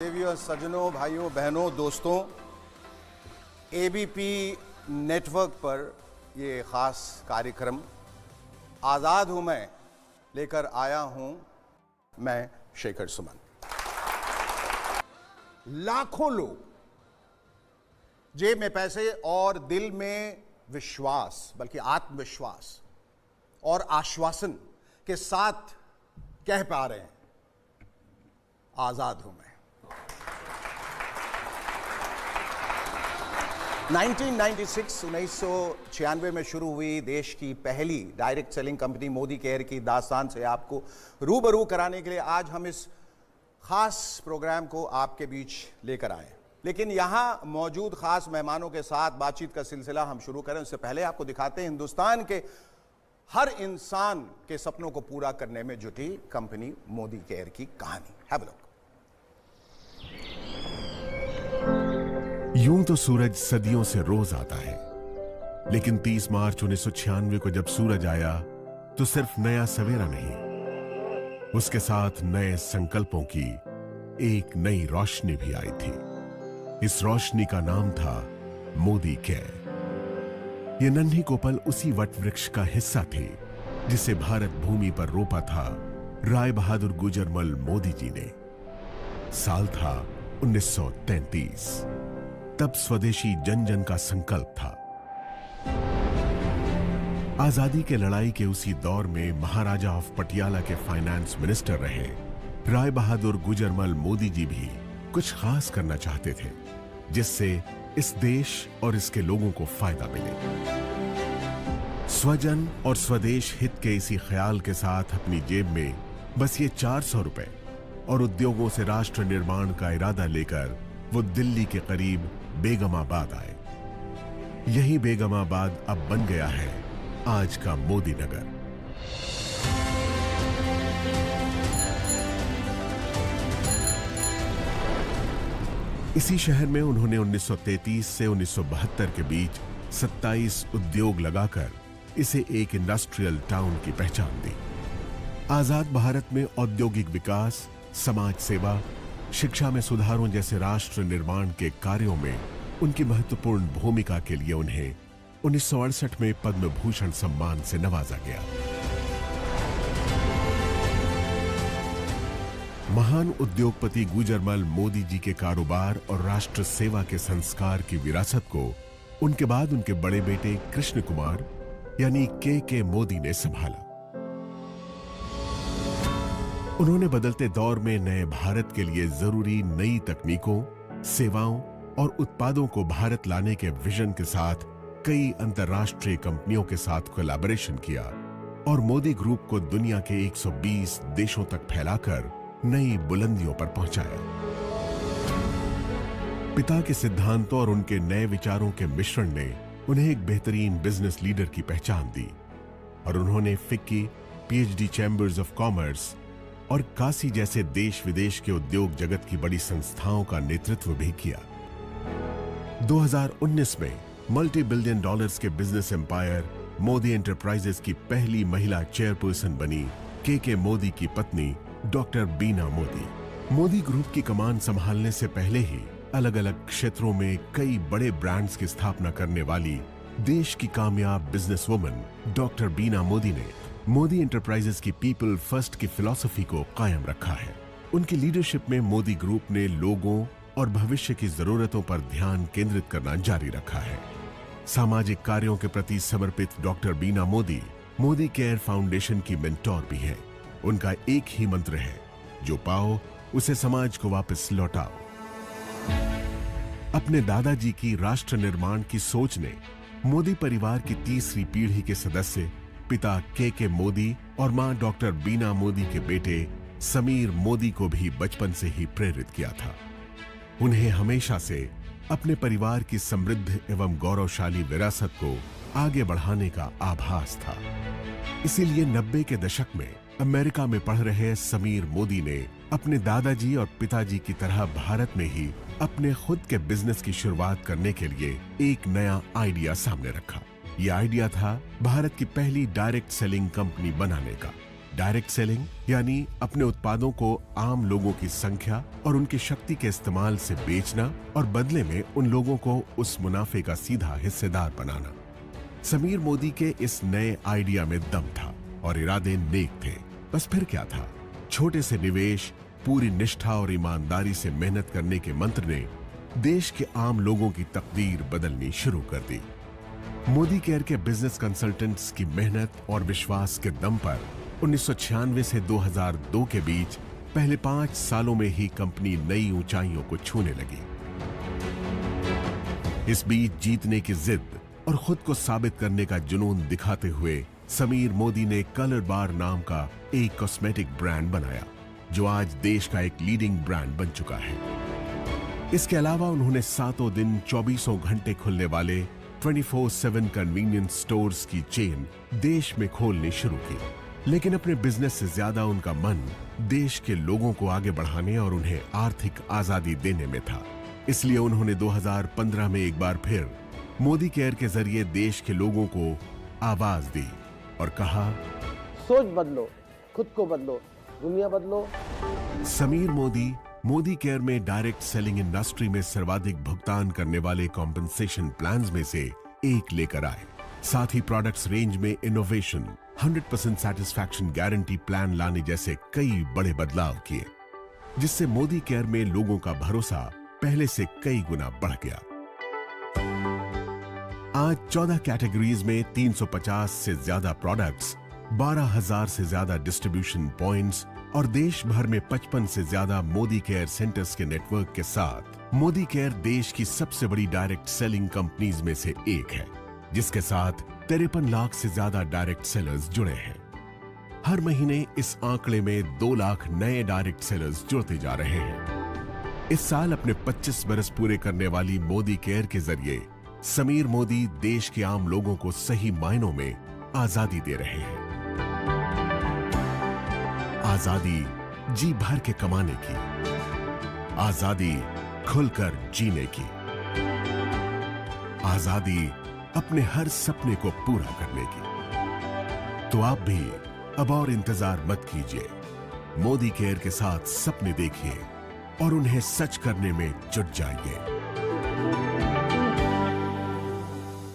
देवियों, सज्जनों, भाइयों, बहनों, दोस्तों, एबीपी नेटवर्क पर ये ख़ास कार्यक्रम आज़ाद हूं मैं लेकर आया हूं मैं शेखर सुमन। लाखों लोग जेब में पैसे और दिल में विश्वास, बल्कि आत्मविश्वास और आश्वासन के साथ कह पा रहे हैं, आज़ाद हूं मैं। 1996 में शुरू हुई देश की पहली direct selling company Modi care की दास्तान से आपको रूबरू कराने के लिए आज हम इस खास प्रोग्राम को आपके बीच लेकर आए। लेकिन यहाँ मौजूद खास मेहमानों के साथ बातचीत का सिलसिला हम शुरू करें उससे पहले आपको दिखाते हैं हिंदुस्तान के हर इंसान के सपनों को पूरा करने में जुटी कंपनी मोदी केयर की कहानी। Have a look. यूं तो सूरज सदियों से रोज आता है, लेकिन 30 मार्च 1996 को जब सूरज आया तो सिर्फ नया सवेरा नहीं, उसके साथ नए संकल्पों की एक नई रोशनी भी आई थी। इस रोशनी का नाम था मोदी केयर। ये नन्ही कोपल उसी वटवृक्ष का हिस्सा थी जिसे भारत भूमि पर रोपा था राय बहादुर गुजरमल मोदी जी ने। साल था 1933। तब स्वदेशी जन जन का संकल्प था। आजादी के लड़ाई के उसी दौर में महाराजा ऑफ पटियाला के फाइनेंस मिनिस्टर रहे राय बहादुर गुजरमल मोदी जी भी कुछ खास करना चाहते थे जिससे इस देश और इसके लोगों को फायदा मिले। स्वजन और स्वदेश हित के इसी ख्याल के साथ अपनी जेब में बस ये 400 रुपए और उद्योगों से राष्ट्र निर्माण का इरादा लेकर वो दिल्ली के करीब बेगमाबाद आए। यही बेगमाबाद अब बन गया है आज का मोदी नगर। इसी शहर में उन्होंने 1933 से 1972 के बीच 27 उद्योग लगाकर इसे एक इंडस्ट्रियल टाउन की पहचान दी। आजाद भारत में औद्योगिक विकास, समाज सेवा, शिक्षा में सुधारों जैसे राष्ट्र निर्माण के कार्यों में उनकी महत्वपूर्ण भूमिका के लिए उन्हें 1968 में पद्म भूषण सम्मान से नवाजा गया। महान उद्योगपति गुजरमल मोदी जी के कारोबार और राष्ट्र सेवा के संस्कार की विरासत को उनके बाद उनके बड़े बेटे कृष्ण कुमार यानी के मोदी ने संभाला। उन्होंने बदलते दौर में नए भारत के लिए जरूरी नई तकनीकों, सेवाओं और उत्पादों को भारत लाने के विजन के साथ कई अंतर्राष्ट्रीय कंपनियों के साथ कोलैबोरेशन किया और मोदी ग्रुप को दुनिया के 120 देशों तक फैलाकर नई बुलंदियों पर पहुंचाया। पिता के सिद्धांतों और उनके नए विचारों के मिश्रण ने उन्हें एक बेहतरीन बिजनेस लीडर की पहचान दी और उन्होंने FICCI, PhD chambers of commerce और काशी जैसे देश विदेश के उद्योग जगत की बड़ी संस्थाओं का नेतृत्व भी किया। 2019 में मल्टी बिलियन डॉलर्स के बिजनेस एम्पायर मोदी एंटरप्राइजेस की पहली महिला चेयरपर्सन बनी के मोदी की पत्नी डॉक्टर बीना मोदी। मोदी ग्रुप की कमान संभालने से पहले ही अलग अलग क्षेत्रों में कई बड़े ब्रांड्स की स्थापना करने वाली देश की कामयाब बिजनेसवुमन डॉक्टर बीना मोदी ने मोदी एंटरप्राइजेस की पीपल फर्स्ट की फिलॉसफी को कायम रखा है। उनकी लीडरशिप में मोदी ग्रुप ने लोगों और भविष्य की जरूरतों पर ध्यान केंद्रित करना जारी रखा है। सामाजिक कार्यों के प्रति समर्पित डॉक्टर बीना मोदी मोदी केयर फाउंडेशन की मेंटोर भी हैं। उनका एक ही मंत्र है, जो पाओ उसे समाज को वापस लौटाओ। अपने दादाजी की राष्ट्र निर्माण की सोच ने मोदी परिवार की तीसरी पीढ़ी के सदस्य पिता के मोदी और मां डॉक्टर बीना मोदी के बेटे समीर मोदी को भी बचपन से ही प्रेरित किया था। उन्हें हमेशा से अपने परिवार की समृद्ध एवं गौरवशाली विरासत को आगे बढ़ाने का आभास था। इसीलिए 90 के दशक में अमेरिका में पढ़ रहे समीर मोदी ने अपने दादाजी और पिताजी की तरह भारत में ही अपने खुद के बिजनेस की शुरुआत करने के लिए एक नया आइडिया सामने रखा। यह आइडिया था भारत की पहली डायरेक्ट सेलिंग कंपनी बनाने का। डायरेक्ट सेलिंग यानी अपने उत्पादों को आम लोगों की संख्या और उनकी शक्ति के इस्तेमाल से बेचना और बदले में उन लोगों को उस मुनाफे का सीधा हिस्सेदार बनाना। समीर मोदी के इस नए आइडिया में दम था और इरादे नेक थे। बस फिर क्या था, छोटे से निवेश, पूरी निष्ठा और ईमानदारी से मेहनत करने के मंत्र ने देश के आम लोगों की तकदीर बदलनी शुरू कर दी। मोदी केयर के बिजनेस कंसल्टेंट्स की मेहनत और विश्वास के दम पर 1996 से 2002 के बीच पहले 5 सालों में ही कंपनी नई ऊंचाइयों को छूने लगी। इस बीच जीतने की जिद और खुद को साबित करने का जुनून दिखाते हुए समीर मोदी ने कलर बार नाम का एक कॉस्मेटिक ब्रांड बनाया, जो आज देश का एक लीडिंग ब्रांड बन चुका है। इसके अलावा उन्होंने सातों दिन 24 घंटे खुलने वाले 24/7 कन्वीनियंस स्टोर्स की चेन देश में खोलनी शुरू की। लेकिन अपने बिजनेस से ज्यादा उनका मन देश के लोगों को आगे बढ़ाने और उन्हें आर्थिक आजादी देने में था। इसलिए उन्होंने 2015 में एक बार फिर मोदी केयर के जरिए देश के लोगों को आवाज दी और कहा, सोच बदलो, खुद को बदलो, दुनिया बदलो। समीर मोदी मोदी केयर में डायरेक्ट सेलिंग इंडस्ट्री में सर्वाधिक भुगतान करने वाले कॉम्पेंसेशन प्लान्स में से एक लेकर आए। साथ ही प्रोडक्ट्स रेंज में इनोवेशन, 100% सैटिस्फैक्शन गारंटी प्लान लाने जैसे कई बड़े बदलाव किए, जिससे मोदी केयर में लोगों का भरोसा पहले से कई गुना बढ़ गया। आज 14 कैटेगरीज में 350 से ज्यादा प्रोडक्ट्स, 12,000 से ज्यादा डिस्ट्रीब्यूशन पॉइंट्स और देश भर में 55 से ज्यादा मोदी केयर सेंटर्स के नेटवर्क के साथ मोदी केयर देश की सबसे बड़ी डायरेक्ट सेलिंग कंपनीज में से एक है, जिसके साथ 53 लाख से ज्यादा डायरेक्ट सेलर्स जुड़े हैं। हर महीने इस आंकड़े में 2 लाख नए डायरेक्ट सेलर्स जुड़ते जा रहे हैं। इस साल अपने 25 बरस पूरे करने वाली मोदी केयर के जरिए समीर मोदी देश के आम लोगों को सही मायनों में आजादी दे रहे हैं। आजादी जी भर के कमाने की, आजादी खुलकर जीने की, आजादी अपने हर सपने को पूरा करने की। तो आप भी अब और इंतजार मत कीजिए, मोदी केयर के साथ सपने देखिए और उन्हें सच करने में जुट जाइए।